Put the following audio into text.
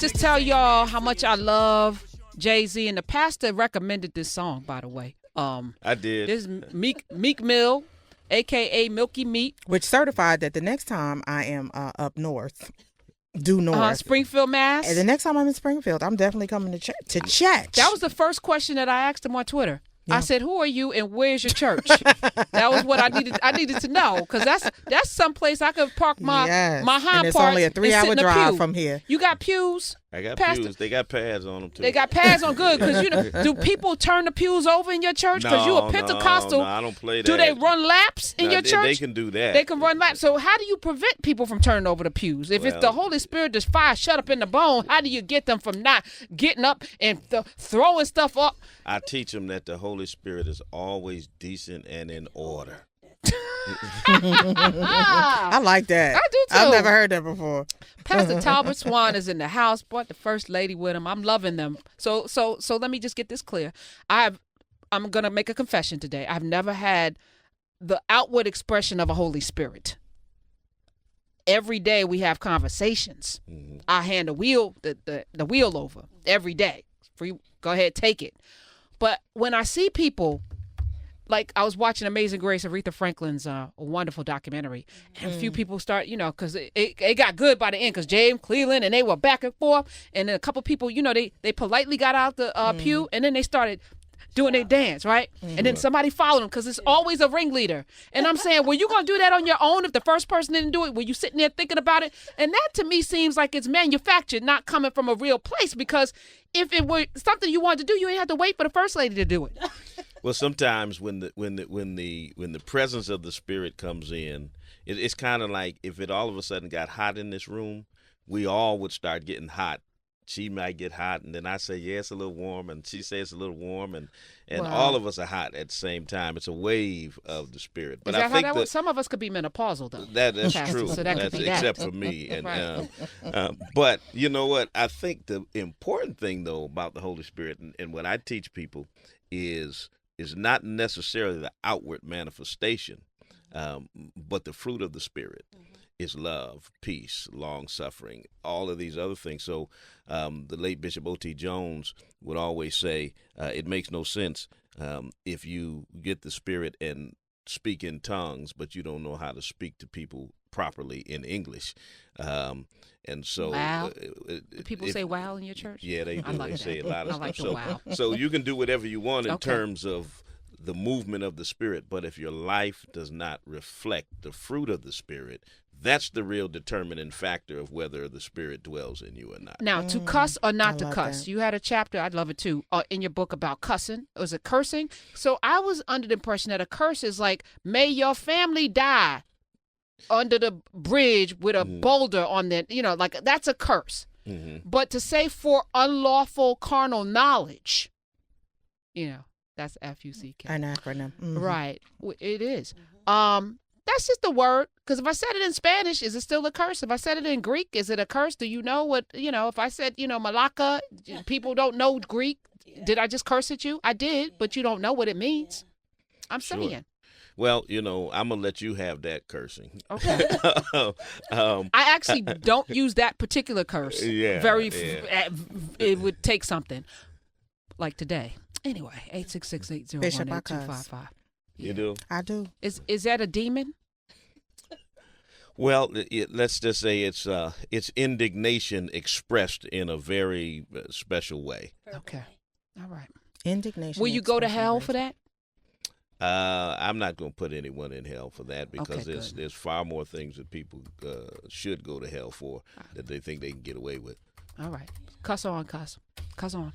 Just tell y'all how much I love Jay-Z, and the pastor recommended this song, by the way. I did. This is Meek Mill, a.k.a. Milky Meat. Which certified that the next time I am up north, due north. Springfield, Mass. And the next time I'm in Springfield, I'm definitely coming to church. That was the first question that I asked him on Twitter. Yeah. I said, "Who are you and where's your church?" That was what I needed. I needed to know, because that's someplace I could park my hind and it's parts. only a 3-hour drive from here. You got pews? I got Pastor? pews. They got pads on them too. They got pads on, good, because do people turn the pews over in your church? Because you a Pentecostal. No, I don't play that. Do they run laps in your church? They can do that. They can run laps. So how do you prevent people from turning over the pews? If it's the Holy Spirit, there's fire shut up in the bone. How do you get them from not getting up and throwing stuff up? I teach them that the Holy Spirit is always decent and in order. I like that. I do too. I've never heard that before. Pastor Talbert Swan is in the house. Brought the first lady with him. I'm loving them. So let me just get this clear. I'm gonna make a confession today. I've never had the outward expression of a Holy Spirit. Every day we have conversations. Mm-hmm. I hand the wheel over every day. Free, go ahead, take it. But when I see people, like I was watching Amazing Grace, Aretha Franklin's a wonderful documentary, and a few people start, because it got good by the end, because James Cleveland and they were back and forth, and then a couple people, they politely got out the pew, and then they started doing their dance, right? And then somebody followed them, because it's always a ringleader. And I'm saying, well, you going to do that on your own if the first person didn't do it? Were you sitting there thinking about it? And that to me seems like it's manufactured, not coming from a real place, because if it were something you wanted to do, you ain't have to wait for the first lady to do it. Well, sometimes when the presence of the Spirit comes in, it's kind of like if it all of a sudden got hot in this room, we all would start getting hot. She might get hot, and then I say, yeah, it's a little warm, and she says it's a little warm, and wow. All of us are hot at the same time. It's a wave of the Spirit. But is that I think how that some of us could be menopausal, though. That's Pastor, true. so that could be except that. for me. And right. But you know what? I think the important thing, though, about the Holy Spirit and what I teach people is not necessarily the outward manifestation, but the fruit of the Spirit. Is love, peace, long-suffering, all of these other things. So the late Bishop O.T. Jones would always say, it makes no sense if you get the Spirit and speak in tongues, but you don't know how to speak to people properly in English. And so, wow. Do people say wow in your church? Yeah, they do. I like they that. say a lot of I like stuff. The wow. So you can do whatever you want in terms of the movement of the Spirit, but if your life does not reflect the fruit of the Spirit, that's the real determining factor of whether the Spirit dwells in you or not. Now, to cuss or not to cuss. That. You had a chapter, I'd love it too, in your book about cussing. Was it cursing? So I was under the impression that a curse is like, may your family die under the bridge with a boulder on it. Like that's a curse. Mm-hmm. But to say for unlawful carnal knowledge, that's F-U-C-K. An acronym. Mm-hmm. Right. It is. That's just a word. Because if I said it in Spanish, is it still a curse? If I said it in Greek, is it a curse? Do you know what, if I said, Malaka, people don't know Greek. Did I just curse at you? I did, but you don't know what it means. I'm saying. Well, I'm going to let you have that cursing. Okay. I actually don't use that particular curse. Yeah. It would take something. Like today. Anyway, 866-801-8255. You do? I do. Is that a demon? Well, let's just say it's indignation expressed in a very special way. Okay. All right. Indignation. Will you go to hell for that? I'm not going to put anyone in hell for that because Okay, there's far more things that people should go to hell for that they think they can get away with. All right. Cuss on, cuss. Cuss on.